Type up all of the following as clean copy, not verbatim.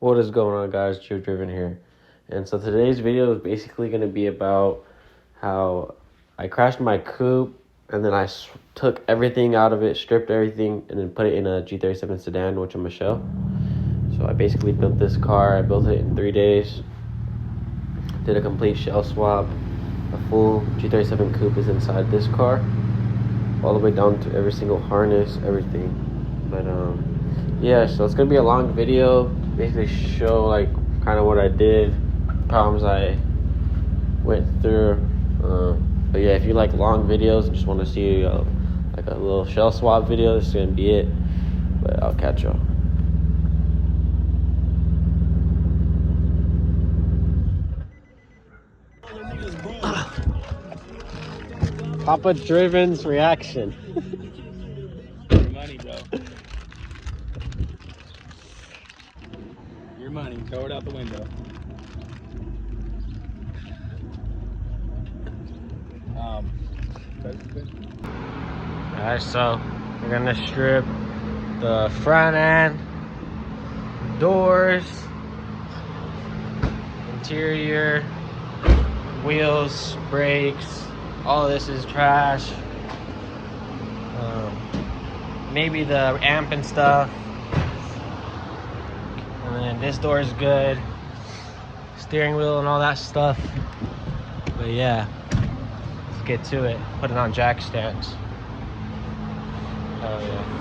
What is going on, guys? Joe Driven here. And so today's video is basically going to be about how I crashed my coupe and then I took everything out of it, stripped everything, and then put it in a G37 sedan, which I'm going to show. So I basically built this car. I built it in 3 days. Did a complete shell swap. A full G37 coupe is inside this car, all the way down to every single harness, everything. But yeah, so it's gonna be a long video, basically show like kind of what I did, problems I went through. But yeah, if you like long videos and just want to see like a little shell swap video, this is gonna be it. But I'll catch y'all. Papa Driven's reaction. Your money, bro. Your money. Throw it out the window. Alright, so we're gonna strip the front end, doors, interior, wheels, brakes. All this is trash. Maybe the amp and stuff. And then this door is good. Steering wheel and all that stuff. But yeah, let's get to it. Put it on jack stands. Oh yeah.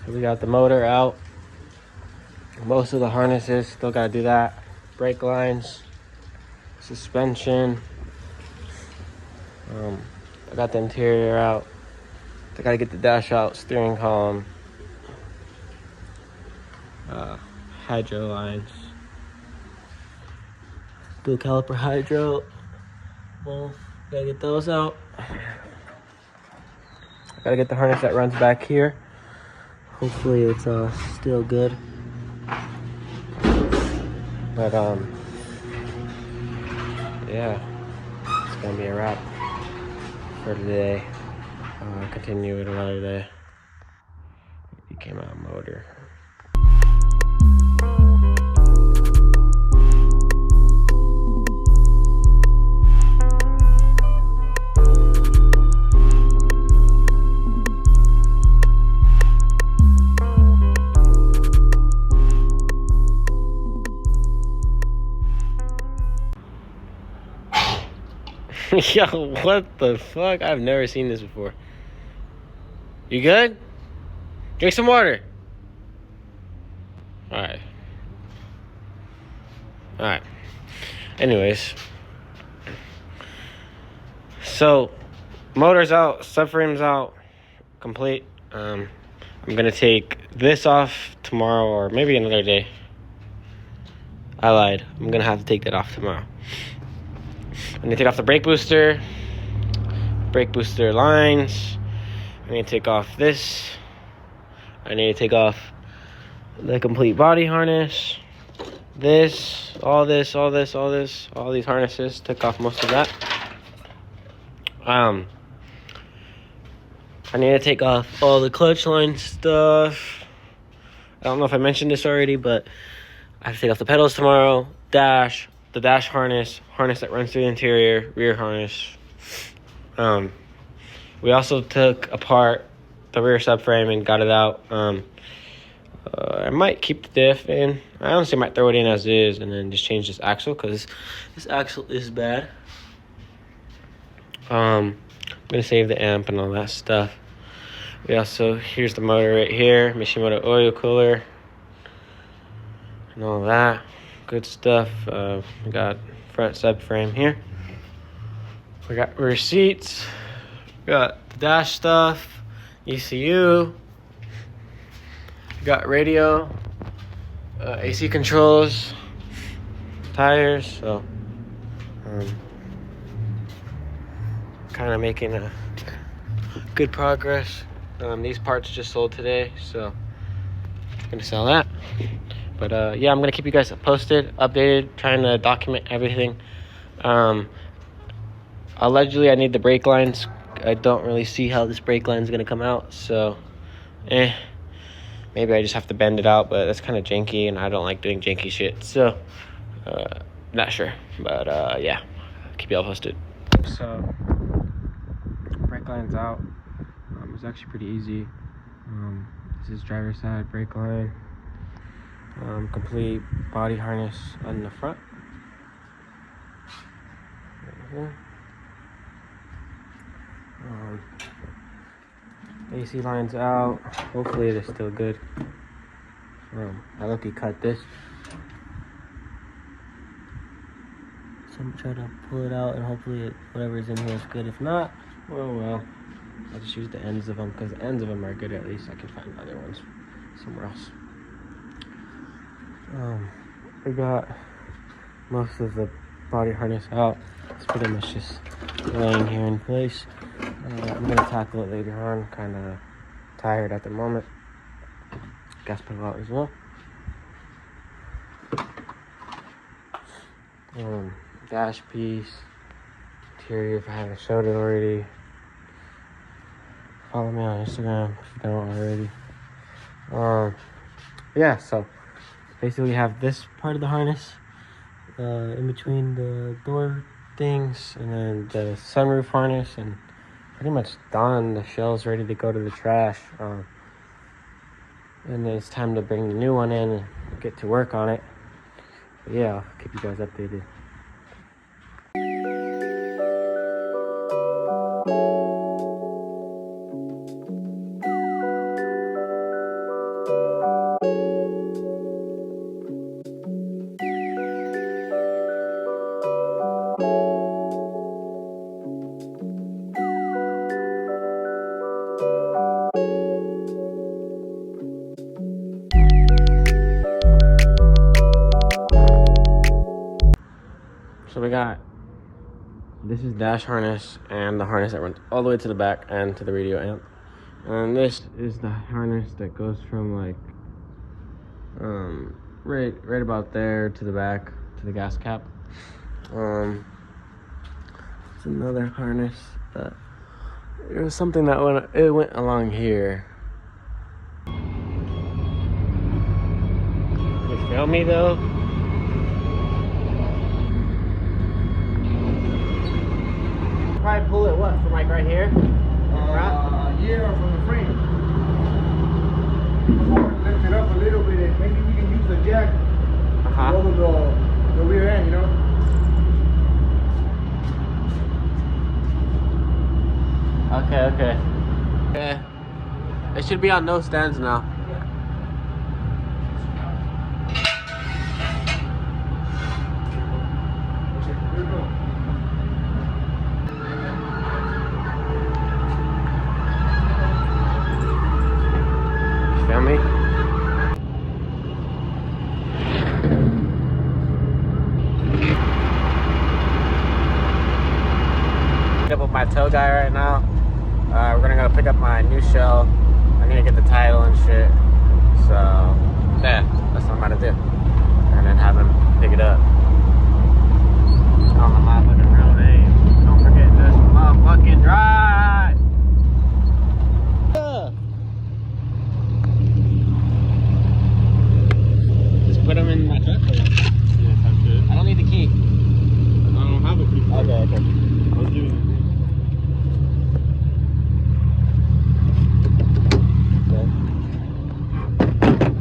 We got the motor out. Most of the harnesses, still gotta do that. Brake lines, suspension. I got the interior out. I gotta get the dash out, steering column, hydro lines, dual caliper hydro. Well, gotta get those out. I gotta get the harness that runs back here. Hopefully it's still good. But yeah, it's gonna be a wrap for today. Continue it another day. It came out motor. Yo, what the fuck? I've never seen this before. You good? Drink some water. Alright. Anyways. So, motor's out, subframe's out, complete. I'm gonna take this off tomorrow or maybe another day. I lied. I'm gonna have to take that off tomorrow. I'm gonna take off the brake booster, brake booster lines. I need to take off this. I need to take off the complete body harness. All these harnesses. Took off most of that. I need to take off all the clutch line stuff. I don't know if I mentioned this already, but I have to take off the pedals tomorrow. The dash harness that runs through the interior, rear harness. We also took apart the rear subframe and got it out. I might keep the diff in. I honestly might throw it in as is and then just change this axle because this axle is bad. I'm gonna save the amp and all that stuff. Here's the motor right here, Mishimoto oil cooler and all that good stuff. We got front subframe here. We got rear seats. We got the dash stuff, ECU. We got radio, AC controls, tires. So, kind of making a good progress. These parts just sold today, so I'm gonna sell that. But yeah, I'm gonna keep you guys posted, updated, trying to document everything. Allegedly, I need the brake lines. I don't really see how this brake line is gonna come out, so maybe I just have to bend it out, but that's kind of janky, and I don't like doing janky shit. So, not sure, but yeah, keep y'all posted. So, brake line's out. It's actually pretty easy. This is driver's side brake line. Complete body harness on the front. Right here. AC lines out. Hopefully they're still good. I lucky cut this. So I'm trying to pull it out and hopefully whatever's in here is good. If not, well, I'll just use the ends of them because the ends of them are good. At least I can find other ones somewhere else. We got most of the body harness out. It's pretty much just laying here in place. I'm gonna tackle it later on. Kind of tired at the moment. Gas pedal out as well. Dash piece, interior if I haven't showed it already. Follow me on Instagram if you don't already. Yeah, so basically have this part of the harness in between the door things and then the sunroof harness, and pretty much done. The shell's ready to go to the trash. And then it's time to bring the new one in and get to work on it. But yeah, I'll keep you guys updated. So we got, this is dash harness and the harness that runs all the way to the back and to the radio amp. And this is the harness that goes from like right about there to the back to the gas cap. It's another harness that it was something that went along here. You feel me though? Probably pull it from like right here? Yeah, from the frame. Lift it up a little bit. Maybe we can use the jack to roll the rear end, you know? Okay. It should be on no stands now. Feel me? Up with my tow guy right now. We're gonna go pick up my new shell. I'm gonna get the title and shit. So yeah, that's what I'm about to do. And then have him pick it up. On the motherfucking real name. Don't forget this motherfucking drive. Just put them in my truck. Yeah, that's it. I don't need the key. I don't have a key. Okay. I was giving it.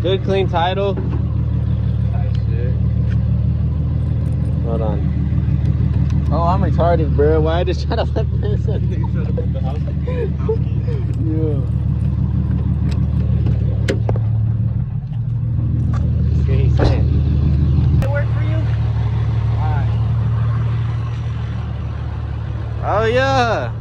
Good clean title. Nice shit. Hold on. Oh, I'm retarded, bro. Why I just try to let this in? You trying to put the house key? Yeah. What he's saying. It work for you? Alright. Oh yeah.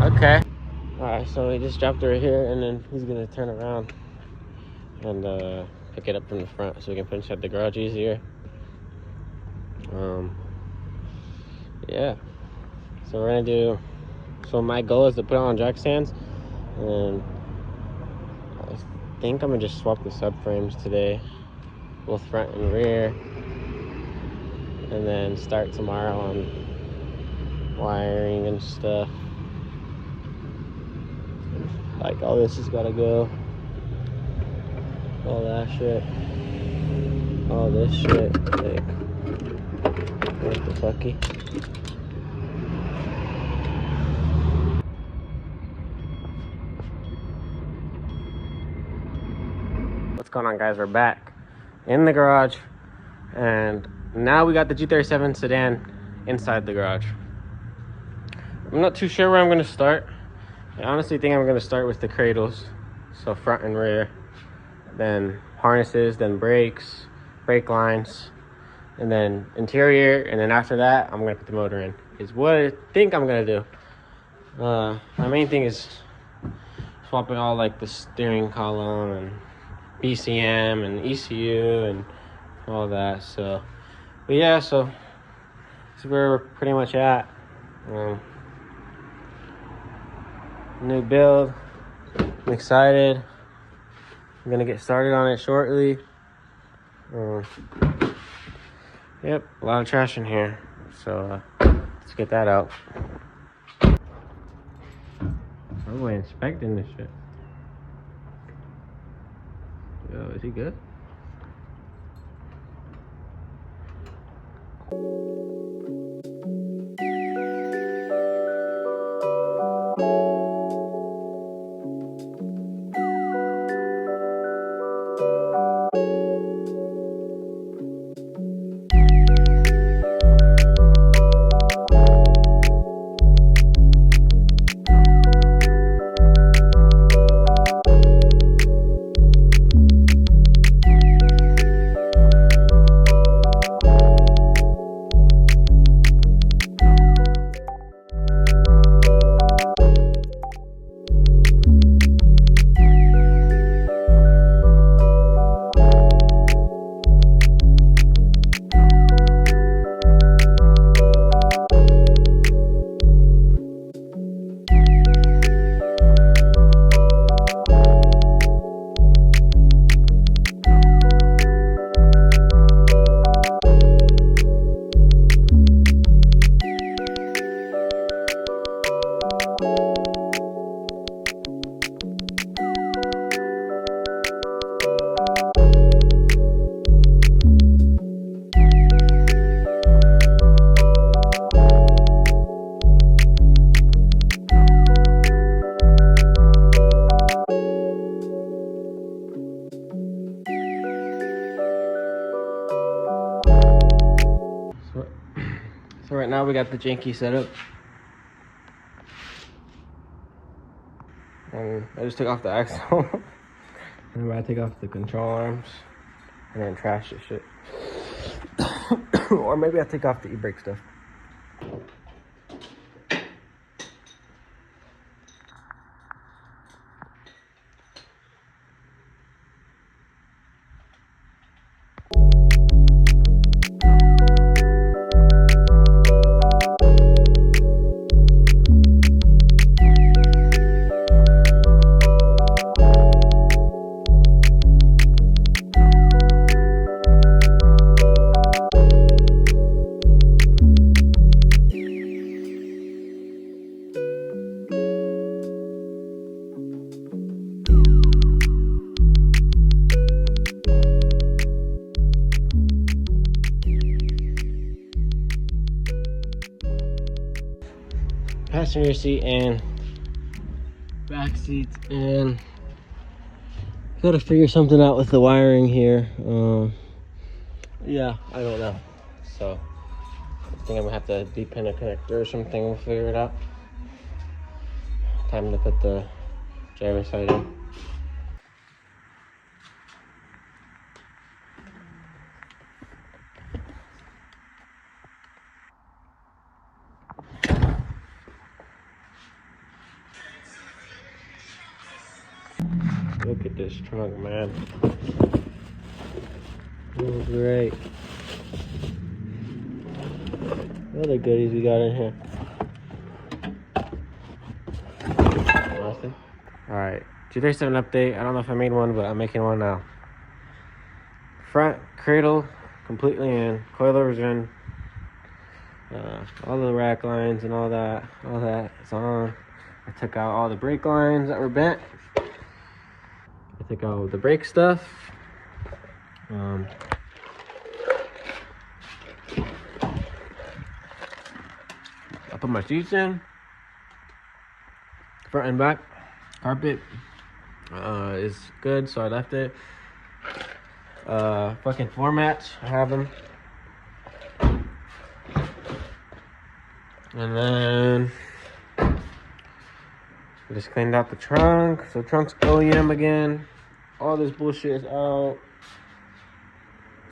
Okay. Alright, so we just dropped her here and then he's gonna turn around and pick it up from the front so we can put it inside the garage easier. Yeah. So we're gonna do, so my goal is to put it on jack stands, and I think I'm gonna just swap the subframes today, both front and rear, and then start tomorrow on wiring and stuff. Like all this has gotta go, all that shit, all this shit, like what the fucky. What's going on, guys? We're back in the garage, and now we got the G37 sedan inside the garage. I'm not too sure where I'm going to start. I honestly think I'm going to start with the cradles, so front and rear, then harnesses, then brakes, brake lines, and then interior, and then after that I'm going to put the motor in, is what I think I'm going to do. My main thing is swapping all like the steering column and BCM and ECU and all that. So but yeah, so this is where we're pretty much at. New build. I'm excited. I'm gonna get started on it shortly. Yep, a lot of trash in here, so let's get that out. Oh boy, inspecting this shit. Yo, is he good? So right now we got the janky setup. And I just took off the axle. And I'm about to take off the control arms and then trash this shit. Or maybe I'll take off the e-brake stuff. passenger seat and back seats, and gotta figure something out with the wiring here. Yeah, I don't know. So I think I'm gonna have to depin a connector or something. We'll figure it out. Time to put the driver's side in. Look at this trunk, man. Oh, great. What other goodies we got in here? Nothing. Alright, g37 update. I don't know if I made one, but I'm making one now. Front cradle completely in, coilovers in, all the rack lines and all that is on. I took out all the brake lines that were bent. I took out the brake stuff. I put my seats in, front and back. Carpet is good, so I left it. Fucking floor mats, I have them. And then I just cleaned out the trunk. So trunk's OEM again. All this bullshit is out.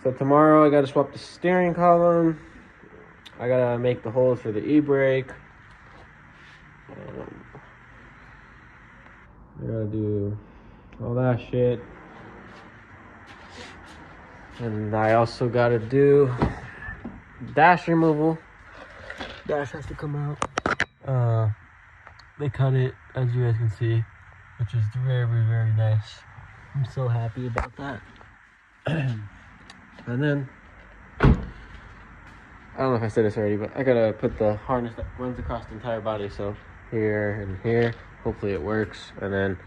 So tomorrow I gotta swap the steering column. I gotta make the holes for the e-brake. I gotta do all that shit. And I also gotta do dash removal. Dash has to come out. They cut it, as you guys can see, which is very, very nice. I'm so happy about that. And then, I don't know if I said this already, but I gotta put the harness that runs across the entire body. So here and here, hopefully it works. And then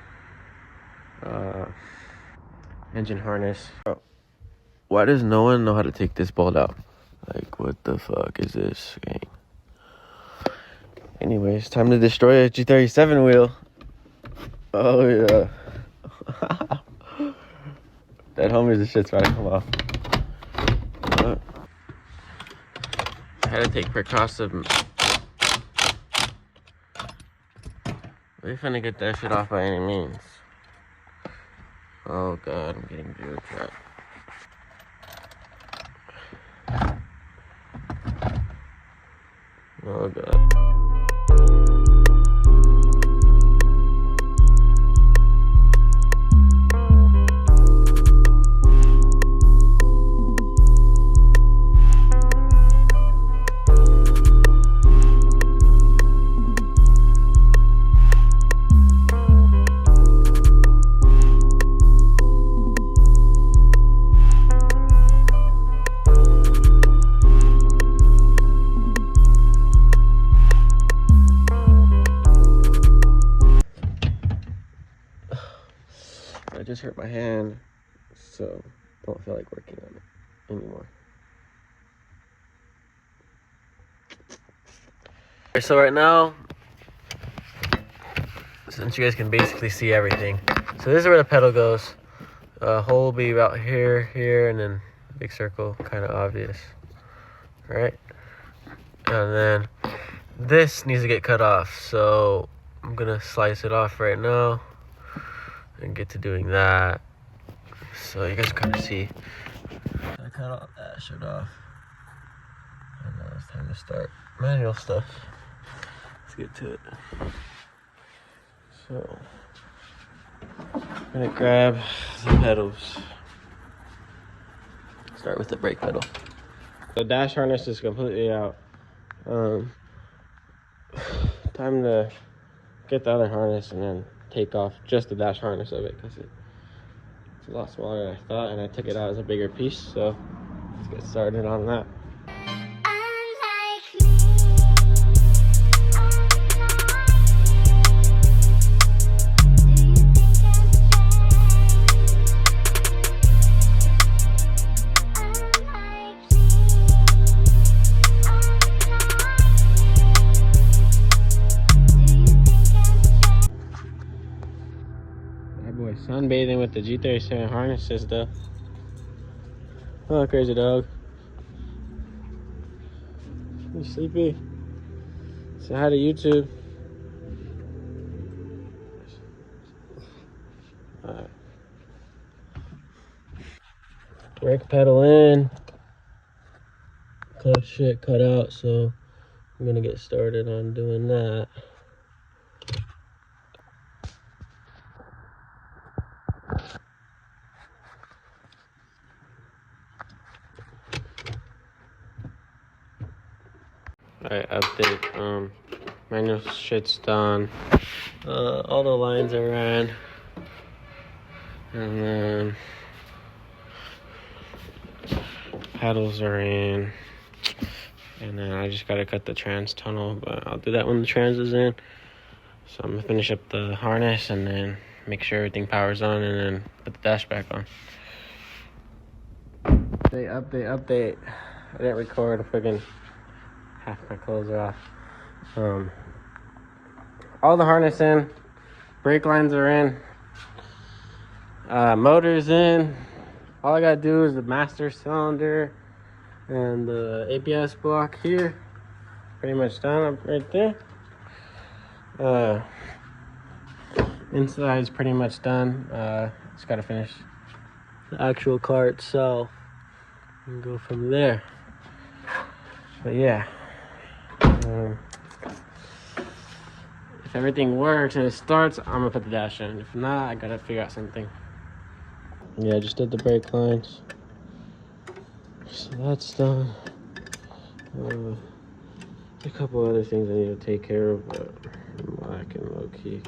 engine harness. Oh. Why does no one know how to take this bolt out? Like, what the fuck is this game? Anyways, time to destroy a g37 wheel. Oh yeah. That homie's the shit's about to come off. I had to take precaution. We finna get that shit off by any means. Oh god, I'm getting real trapped. Oh god. I just hurt my hand, so don't feel like working on it anymore. So right now, since you guys can basically see everything, so this is where the pedal goes. Hole will be about here, here, and then big circle, kind of obvious, right? And then this needs to get cut off, so I'm gonna slice it off right now and get to doing that, so you guys can kind of see. I cut all that shit off, and now it's time to start manual stuff. Let's get to it. So I'm gonna grab the pedals. Start with the brake pedal. The dash harness is completely out. Time to get the other harness and then take off just the dash harness of it, because it's a lot smaller than I thought, and I took it out as a bigger piece. So let's get started on that. sunbathing with the G37 harnesses though. Oh, crazy dog. You sleepy? Say hi to YouTube. Alright. Brake pedal in. Clutch shit cut out, so I'm gonna get started on doing that. Alright, update. Manual shit's done. All the lines are ran. And then pedals are in. And then I just gotta cut the trans tunnel, but I'll do that when the trans is in. So I'm gonna finish up the harness and then make sure everything powers on and then put the dash back on. Update. I didn't record, friggin' half my clothes are off. All the harness in, brake lines are in, motor's in. All I gotta do is the master cylinder and the ABS block here. Pretty much done up right there. Inside is pretty much done. Just gotta finish the actual car itself and go from there. But yeah, if everything works and it starts, I'm gonna put the dash in. If not, I gotta figure out something. Yeah, I just did the brake lines, so that's done. A couple other things I need to take care of, but I'm lacking low key.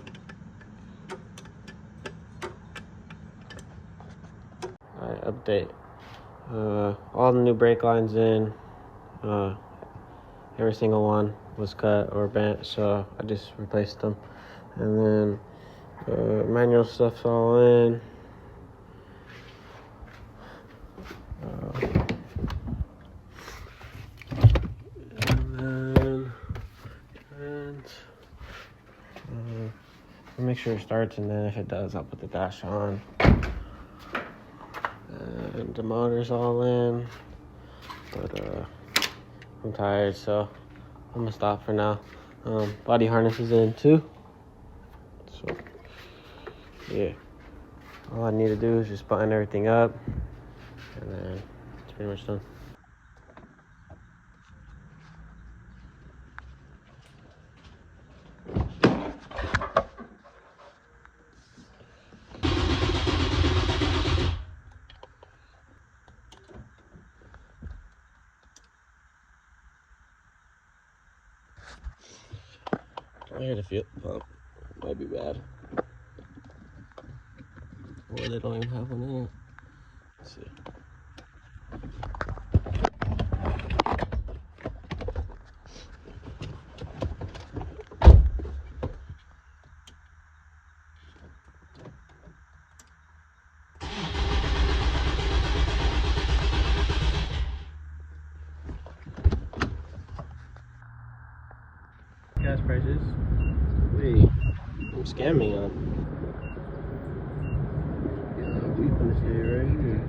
Alright, update. All the new brake lines in. Every single one was cut or bent, so I just replaced them. And then manual stuff's all in. Make sure it starts, and then if it does, I'll put the dash on. And the motor's all in, but I'm tired, so I'm gonna stop for now. Body harness is in too, so yeah. All I need to do is just button everything up, and then it's pretty much done. I hear the fuel pump. Might be bad. Or they don't even have one in it. Let's see. Gas prices. Wait, I'm scamming on. We gonna stay right here.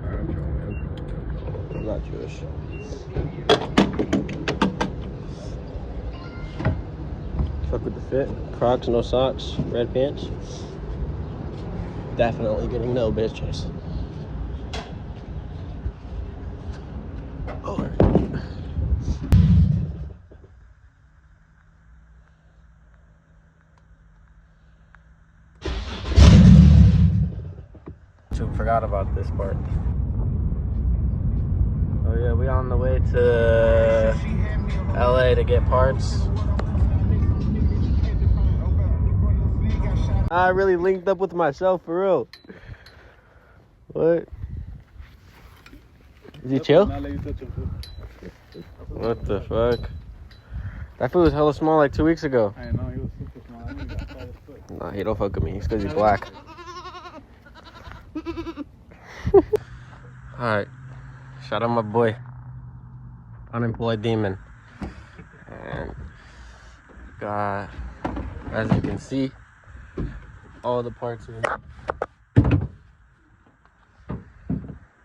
Alright, I'm not Jewish. Fuck with the fit. Crocs, no socks, red pants. Definitely getting no bitches. Oh. Forgot about this part. Oh yeah, we on the way to LA to get parts. I really linked up with myself for real. What? Is he chill? What the fuck? That food was hella small like 2 weeks ago. I know, he was super small. I think he got fat as fuck. Nah, he don't fuck with me. It's because he's black. Alright, shout out my boy, Unemployed Demon. And got as you can see, all the parts are in.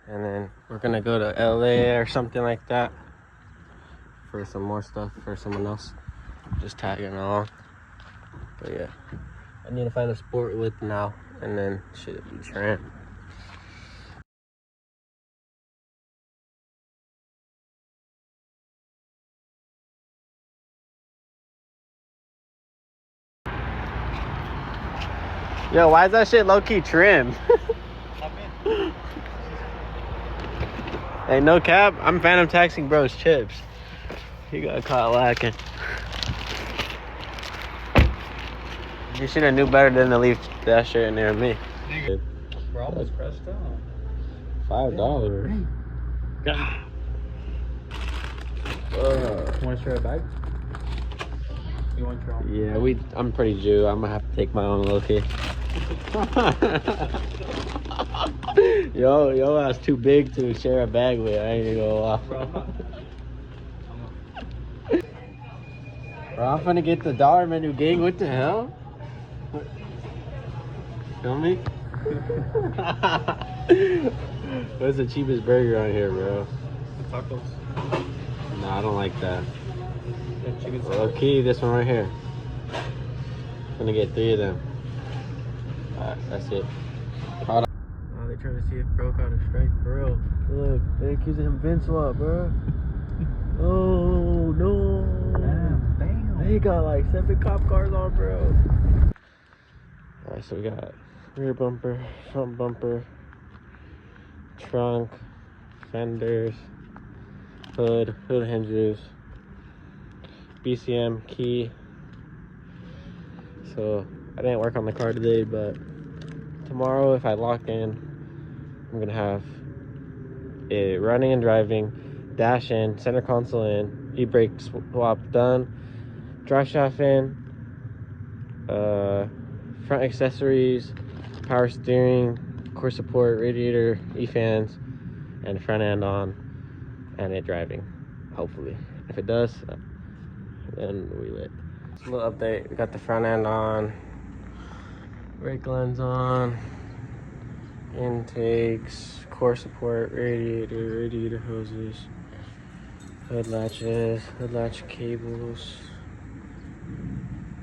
And then we're gonna go to LA or something like that for some more stuff for someone else. Just tagging along. But yeah, I need to find a sport width now, and then shit be trim. Yo, why is that shit low-key trim? Hey, no cap, I'm phantom taxing bro's chips. He got caught lacking. You should have knew better than to leave that shit in there with me. We're almost crushed out. $5. God. You want to share a bag? You want your own? Yeah, I'm pretty Jew. I'm gonna have to take my own low-key. yo, that's too big to share a bag with. I ain't gonna lie. Bro, I'm finna get the dollar menu, gang. What the hell? Feel me? What's the cheapest burger on here, bro? The tacos. Nah, I don't like that. Yeah, chicken Okay, this one right here. I'm gonna get 3 of them. Alright, that's it. Hold on. Oh, they trying to see if bro caught a strike, bro. Look, they accusing him Vince swap, bro. Oh no! Damn. They got like 7 cop cars on, bro. Alright, so we got rear bumper, front bumper, trunk, fenders, hood hinges, BCM key. So I didn't work on the car today, but tomorrow if I lock in, I'm gonna have it running and driving, dash in, center console in, e-brake swap done, drive shaft in, front accessories, power steering, core support, radiator, e-fans, and front end on, and it driving, hopefully. If it does, then we lit. Just a little update, we got the front end on, brake lines on, intakes, core support, radiator hoses, hood latches, hood latch cables,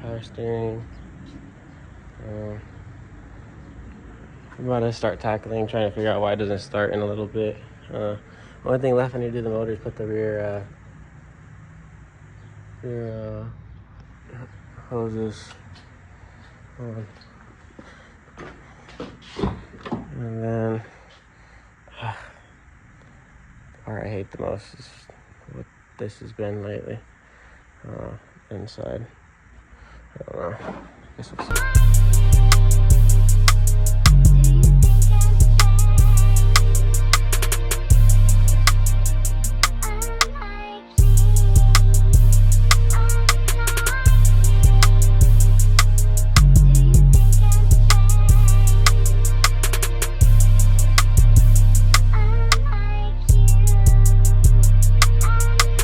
power steering. I'm about to start tackling, trying to figure out why it doesn't start in a little bit. Only thing left I need to do the motor is put the rear hoses on. And then part I hate the most is what this has been lately. Inside. I don't know. I guess we'll see.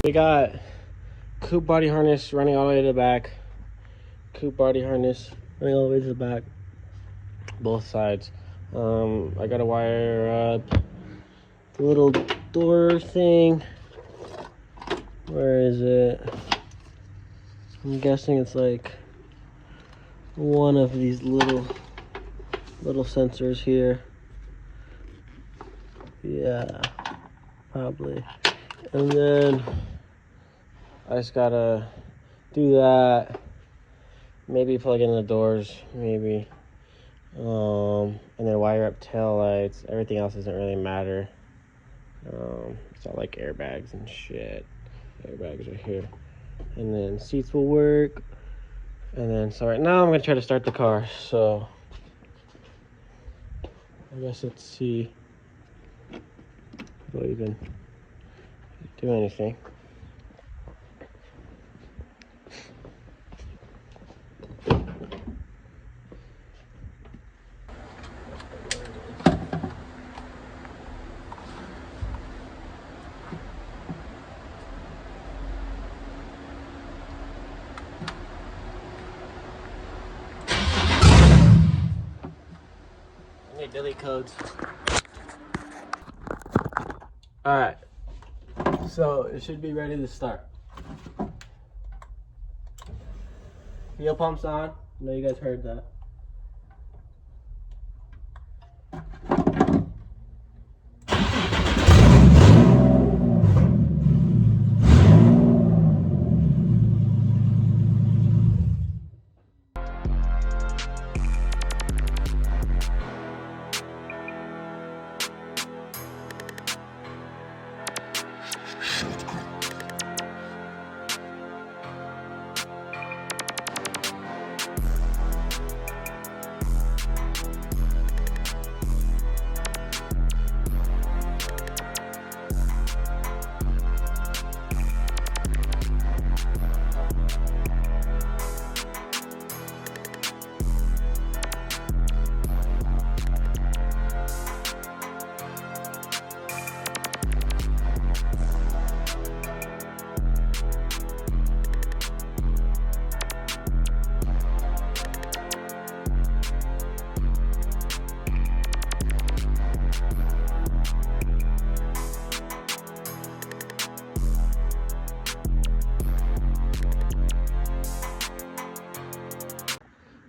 We got coupe body harness running all the way to the back. Coupe body harness running all the way to the back. Both sides. I gotta wire up the little door thing. Where is it? I'm guessing it's like one of these little sensors here. Yeah, probably. And then I just gotta do that, maybe plug in the doors, maybe, and then wire up tail lights. Everything else doesn't really matter. It's all like airbags and shit. Airbags are here, and then seats will work. And then so right now I'm gonna try to start the car. So I guess let's see if it'll even do anything. Okay, delete codes. Alright. So it should be ready to start. Fuel pump's on. I know you guys heard that.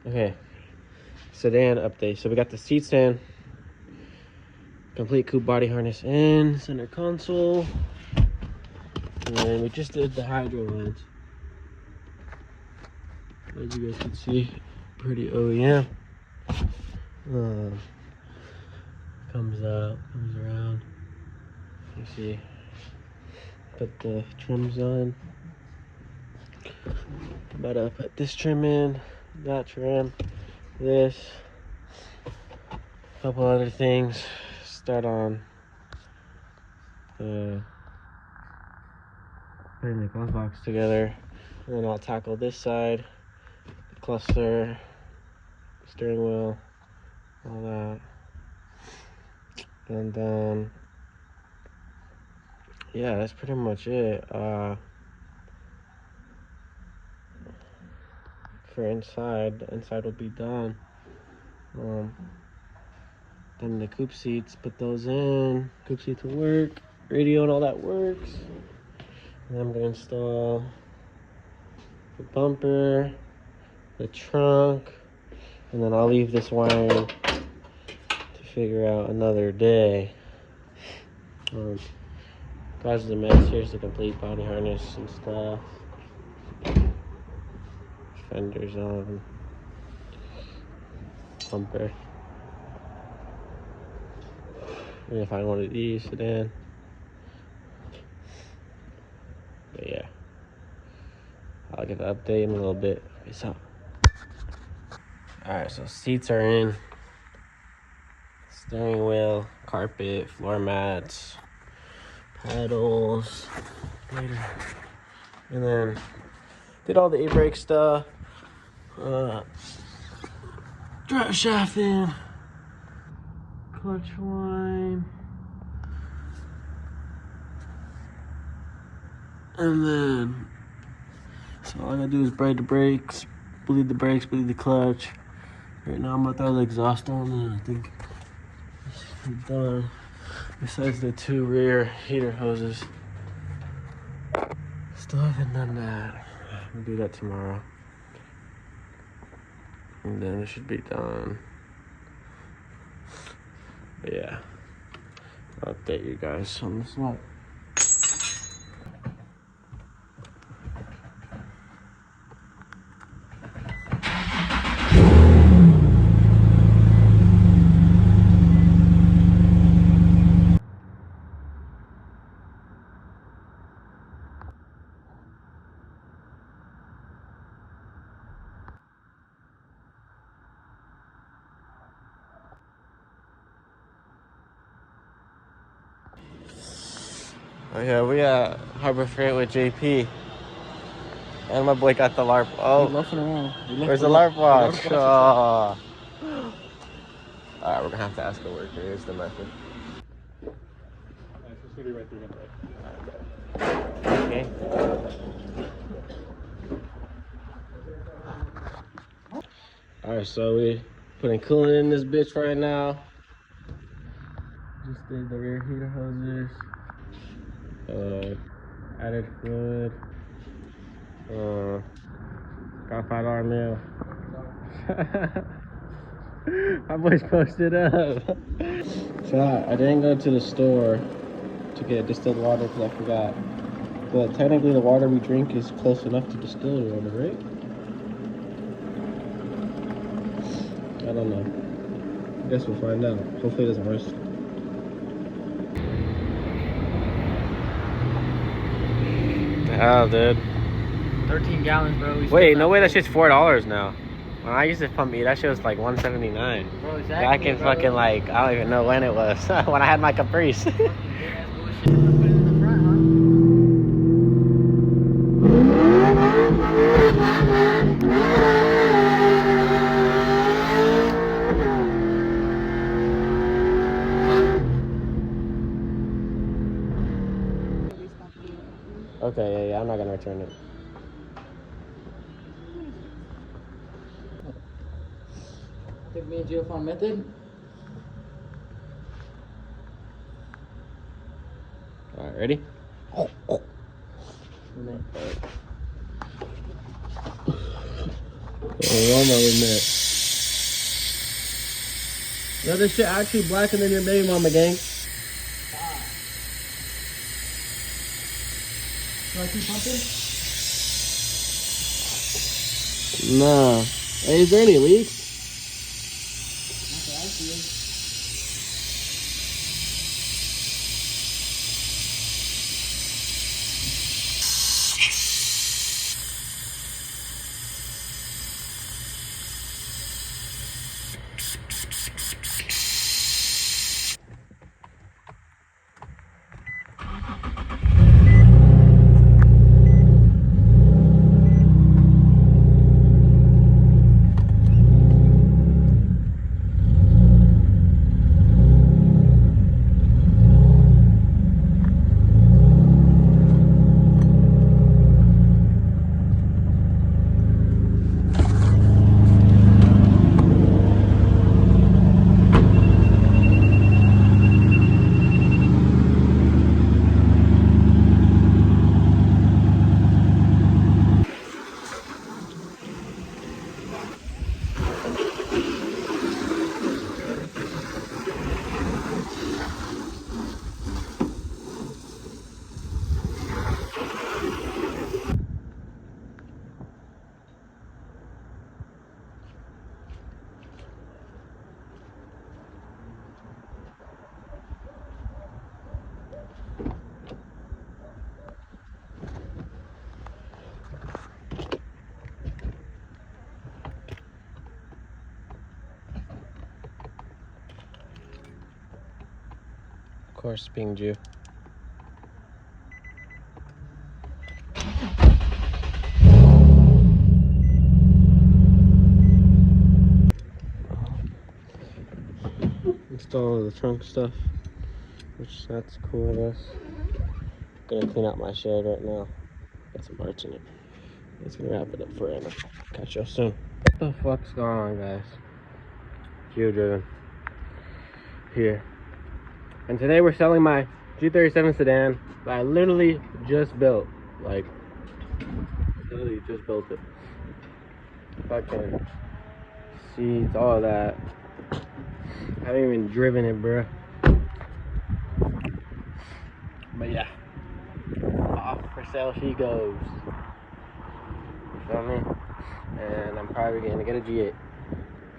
Okay, sedan update. So we got the seats in, complete coupe body harness in, center console, and then we just did the hydro lines. As you guys can see, pretty OEM. Comes up, comes around. You see, put the trims on. About to put this trim in, that trim, this, a couple other things. Start on putting the glove box together, and then I'll tackle this side, the cluster, steering wheel, all that, and then yeah, that's pretty much it. For inside, the inside will be done. Then the coupe seats, put those in. Coupe seats will work. Radio and all that works. And I'm gonna install the bumper, the trunk, and then I'll leave this wiring to figure out another day. Guys, the mess. Here's the complete body harness and stuff. Fenders on. Bumper. I'm gonna find one of these sedan. But yeah, I'll get the update in a little bit. Peace out. Alright, so seats are in. Steering wheel, carpet, floor mats, pedals. Later. And then did all the e-brake stuff. Drive shaft in. Clutch line. And then, so all I gotta do is braid the brakes, bleed the brakes, bleed the clutch. Right now I'm gonna throw the exhaust on, and I think it's done. Besides the 2 rear heater hoses. Still haven't done that. I'll do that tomorrow. And then it should be done. But yeah, I'll update you guys on this lot. Oh yeah, we at Harbor Freight with JP. And my boy got the LARP. Oh, where's the LARP watch? Oh. Alright, we're gonna have to ask a worker. Here's the method. Okay. Alright, so we putting coolant in this bitch right now. Just did the rear heater hoses. Added fluid. Got $5 meal. My boy's posted up. So I didn't go to the store to get distilled water because I forgot. But technically the water we drink is close enough to distilled water, right? I don't know. I guess we'll find out. Hopefully it doesn't rust. The hell, dude. 13 gallons, bro. Wait, no way, that shit's $4 now. When I used to pump me, that shit was like $1.79. Bro, exactly. Back in fucking like, I don't even know when it was. When I had my Caprice. Okay, yeah, I'm not gonna return it. Take me and Geophone method. Alright, ready? Yo, this shit actually blacker than your baby mama, gang. Do I keep pumping? Nah. Hey, is there any leaks? Not that I see. Of course, being Jew. Install the trunk stuff, which that's cool, I guess. Gonna clean out my shed right now. Got some parts in it. That's gonna wrap it up for right now. Catch y'all soon. What the fuck's going on, guys? Geo driven here. And today we're selling my G37 sedan that I literally just built. Like, literally just built it. Fucking seats, all of that. I haven't even driven it, bruh. But yeah, off for sale she goes. You feel me? And I'm probably gonna get a G8.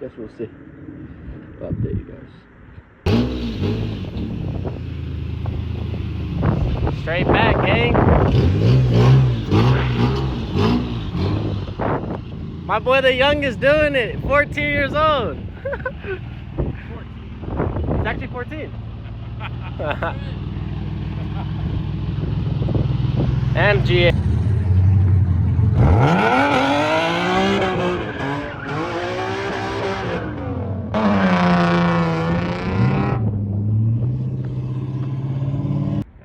Guess we'll see. I'll update you guys. Straight back, gang. My boy the youngest doing it, 14 years old. It's actually 14. And G8.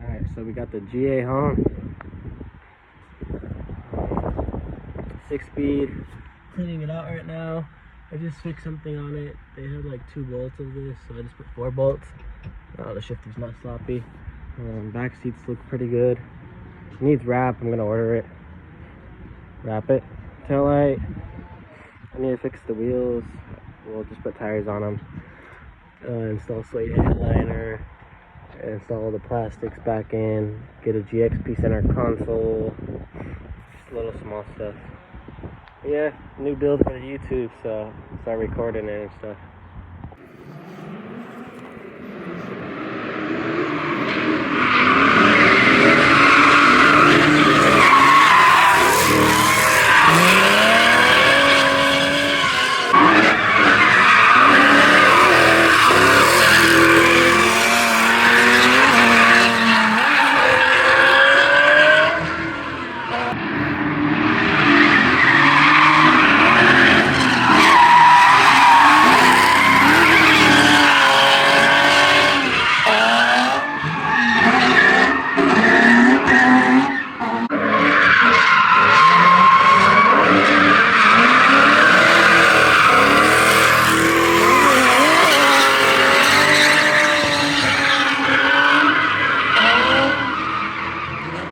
Alright, so we got the G8 home. 6-speed. Cleaning it out right now. I just fixed something on it. They had like 2 bolts of this, so I just put 4 bolts. Oh, the shifter's not sloppy. Back seats look pretty good. Needs wrap. I'm gonna order it. Wrap it. Tail light. I need to fix the wheels. We'll just put tires on them. Install suede headliner. Install the plastics back in. Get a GXP center console. Just little small stuff. But yeah, new build for the YouTube, so start recording it and stuff.